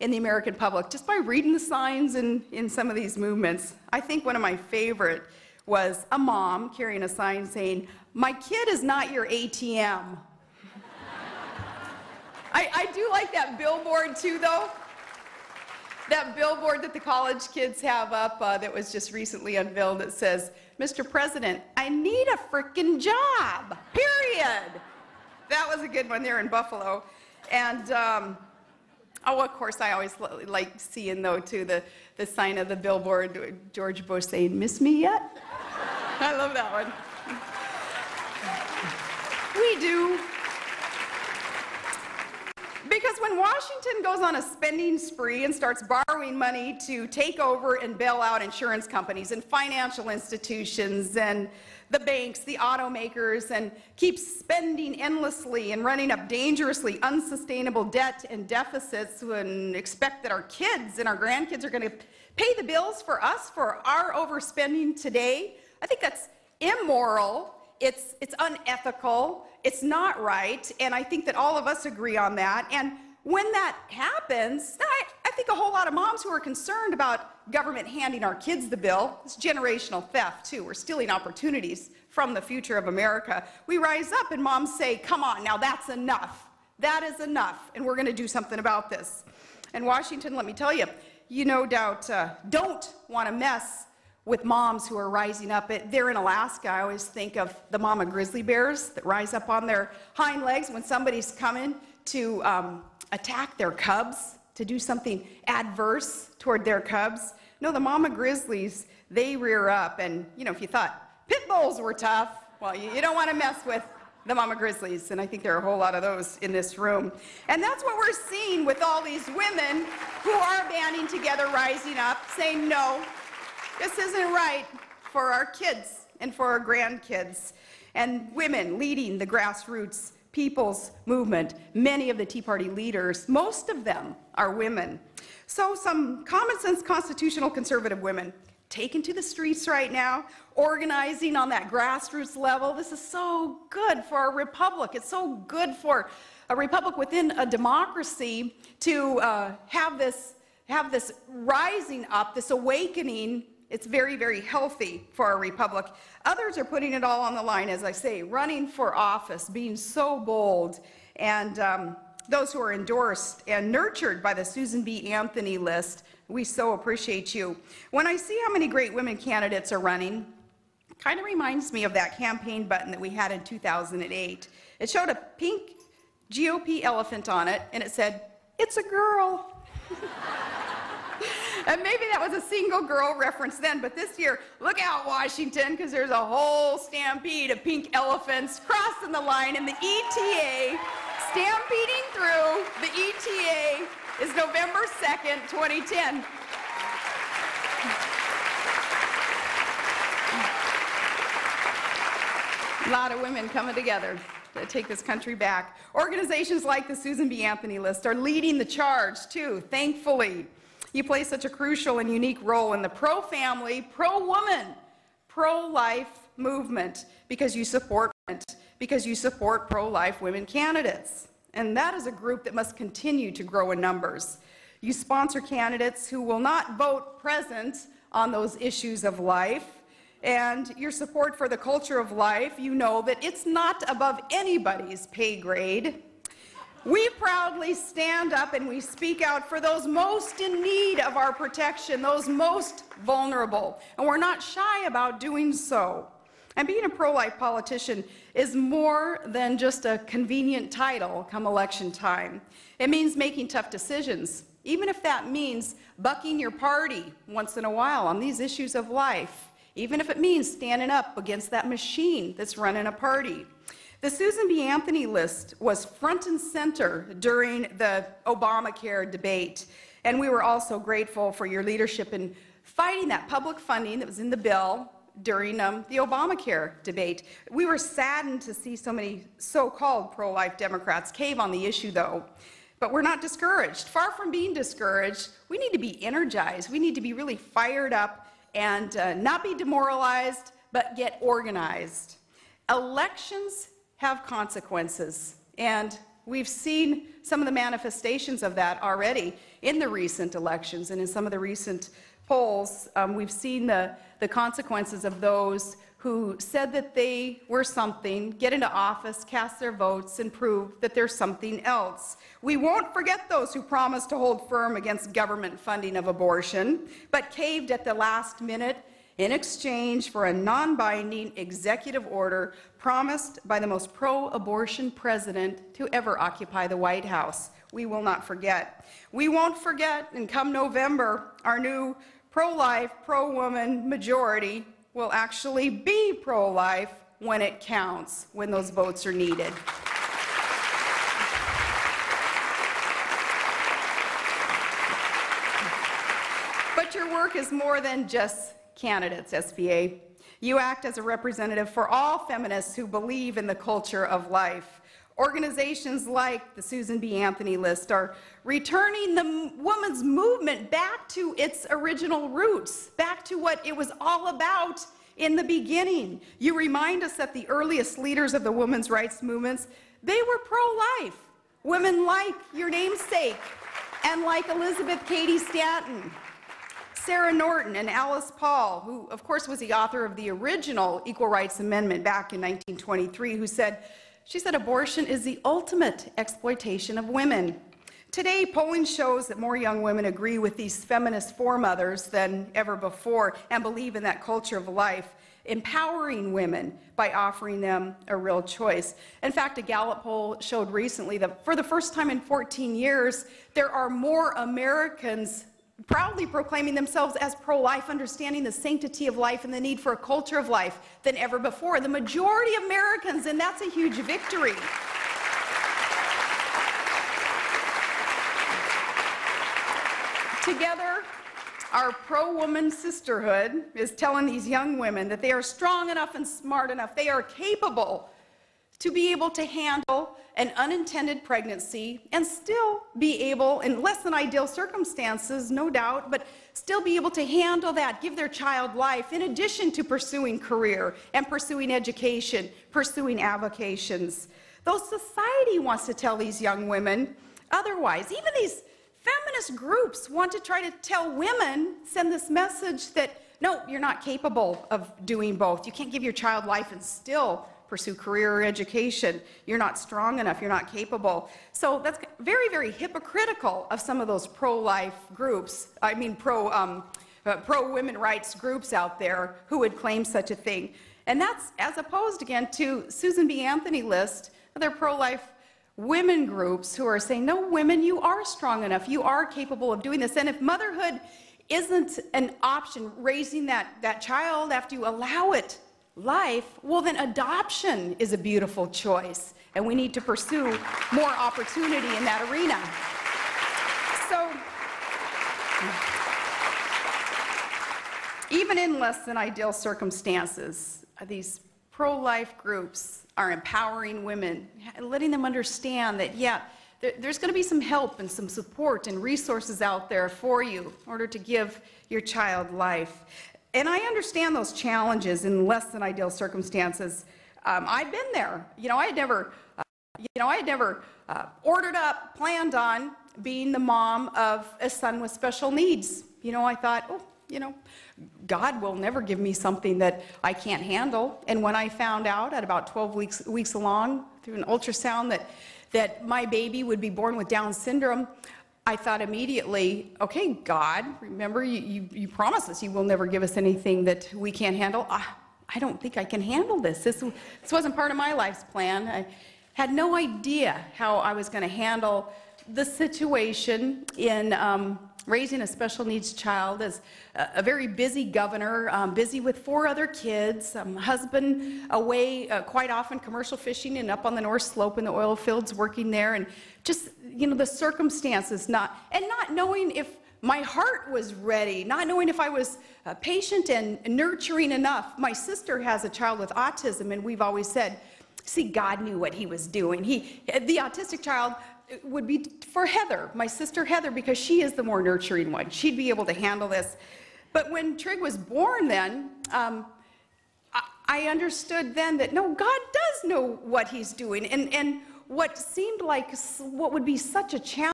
in the American public just by reading the signs in some of these movements. I think one of my favorite was a mom carrying a sign saying, "My kid is not your ATM." I do like that billboard too, though. That billboard that the college kids have up that was just recently unveiled that says, "Mr. President, I need a frickin' job, period." That was a good one there in Buffalo. And, oh, of course, I always like seeing, though, too, the sign of the billboard, George Bush saying, "Miss me yet?" I love that one. We do. Because when Washington goes on a spending spree and starts borrowing money to take over and bail out insurance companies and financial institutions and the banks, the automakers, and keeps spending endlessly and running up dangerously unsustainable debt and deficits and expect that our kids and our grandkids are going to pay the bills for us for our overspending today, I think that's immoral. It's unethical, it's not right, and I think that all of us agree on that. And when that happens, I think a whole lot of moms who are concerned about government handing our kids the bill, it's generational theft too, we're stealing opportunities from the future of America. We rise up and moms say, "Come on, now that's enough. That is enough, and we're going to do something about this." And Washington, let me tell you, you no doubt don't want to mess with moms who are rising up. They're in Alaska. I always think of the mama grizzly bears that rise up on their hind legs when somebody's coming to attack their cubs, to do something adverse toward their cubs. No, the mama grizzlies, they rear up. And, you know, if you thought pit bulls were tough, well, you don't want to mess with the mama grizzlies. And I think there are a whole lot of those in this room. And that's what we're seeing with all these women who are banding together, rising up, saying, "No, this isn't right for our kids and for our grandkids." And women leading the grassroots people's movement. Many of the Tea Party leaders, most of them are women. So some common sense constitutional conservative women taken to the streets right now, organizing on that grassroots level. This is so good for our republic. It's so good for a republic within a democracy to have this rising up, this awakening. It's very, very healthy for our republic. Others are putting it all on the line, as I say, running for office, being so bold, and those who are endorsed and nurtured by the Susan B. Anthony list, we so appreciate you. When I see how many great women candidates are running, it kind of reminds me of that campaign button that we had in 2008. It showed a pink GOP elephant on it, and it said, "It's a girl." And maybe that was a single girl reference then, but this year, look out, Washington, because there's a whole stampede of pink elephants crossing the line in the ETA, stampeding through. The ETA is November 2nd, 2010. A lot of women coming together to take this country back. Organizations like the Susan B. Anthony list are leading the charge, too, thankfully. You play such a crucial and unique role in the pro-family, pro-woman, pro-life movement because you support pro-life women candidates. And that is a group that must continue to grow in numbers. You sponsor candidates who will not vote present on those issues of life. And your support for the culture of life, you know that it's not above anybody's pay grade. We proudly stand up and we speak out for those most in need of our protection, those most vulnerable, and we're not shy about doing so. And being a pro-life politician is more than just a convenient title come election time. It means making tough decisions, even if that means bucking your party once in a while on these issues of life, even if it means standing up against that machine that's running a party. The Susan B. Anthony list was front and center during the Obamacare debate, and we were also grateful for your leadership in fighting that public funding that was in the bill during the Obamacare debate. We were saddened to see so many so-called pro-life Democrats cave on the issue, though. But we're not discouraged. Far from being discouraged, we need to be energized. We need to be really fired up and not be demoralized, but get organized. Elections have consequences, and we've seen some of the manifestations of that already in the recent elections and in some of the recent polls. We've seen the consequences of those who said that they were something, get into office, cast their votes, and prove that they're something else. We won't forget those who promised to hold firm against government funding of abortion, but caved at the last minute in exchange for a non-binding executive order promised by the most pro-abortion president to ever occupy the White House. We will not forget. We won't forget, and come November, our new pro-life, pro-woman majority will actually be pro-life when it counts, when those votes are needed. But your work is more than just candidates, SBA. You act as a representative for all feminists who believe in the culture of life. Organizations like the Susan B. Anthony List are returning the women's movement back to its original roots, back to what it was all about in the beginning. You remind us that the earliest leaders of the women's rights movements, they were pro-life. Women like your namesake and like Elizabeth Cady Stanton, Sarah Norton, and Alice Paul, who of course was the author of the original Equal Rights Amendment back in 1923, she said abortion is the ultimate exploitation of women. Today, polling shows that more young women agree with these feminist foremothers than ever before and believe in that culture of life, empowering women by offering them a real choice. In fact, a Gallup poll showed recently that for the first time in 14 years, there are more Americans proudly proclaiming themselves as pro-life, understanding the sanctity of life and the need for a culture of life than ever before. The majority of Americans, and that's a huge victory. Together, our pro-woman sisterhood is telling these young women that they are strong enough and smart enough, they are capable to be able to handle an unintended pregnancy and still be able, in less than ideal circumstances, no doubt, but still be able to handle that, give their child life, in addition to pursuing career and pursuing education, pursuing avocations. Though society wants to tell these young women otherwise, even these feminist groups want to try to tell women, send this message that, no, you're not capable of doing both. You can't give your child life and still pursue career or education. You're not strong enough, you're not capable. So that's very, very hypocritical of some of those pro-life groups, pro-women rights groups out there who would claim such a thing. And that's as opposed, again, to Susan B. Anthony List, other pro-life women groups who are saying, no, women, you are strong enough, you are capable of doing this. And if motherhood isn't an option, raising that child after you allow it life, well then adoption is a beautiful choice, and we need to pursue more opportunity in that arena. So, even in less than ideal circumstances, these pro-life groups are empowering women, letting them understand that, yeah, there's going to be some help and some support and resources out there for you in order to give your child life. And I understand those challenges in less than ideal circumstances. I've been there. I had never ordered up, planned on being the mom of a son with special needs. I thought, oh, God will never give me something that I can't handle. And when I found out at about 12 weeks along through an ultrasound that my baby would be born with Down syndrome, I thought immediately, okay, God, remember you promised us you will never give us anything that we can't handle. I don't think I can handle this. This wasn't part of my life's plan. I had no idea how I was going to handle the situation in raising a special needs child as a very busy governor, busy with 4 other kids, husband away quite often commercial fishing and up on the North Slope in the oil fields working there, and just, the circumstances, not knowing if my heart was ready, not knowing if I was patient and nurturing enough. My sister has a child with autism, and we've always said, see, God knew what he was doing. The autistic child would be for Heather, my sister Heather, because she is the more nurturing one. She'd be able to handle this. But when Trig was born then, I understood then that, no, God does know what he's doing. And what seemed like what would be such a challenge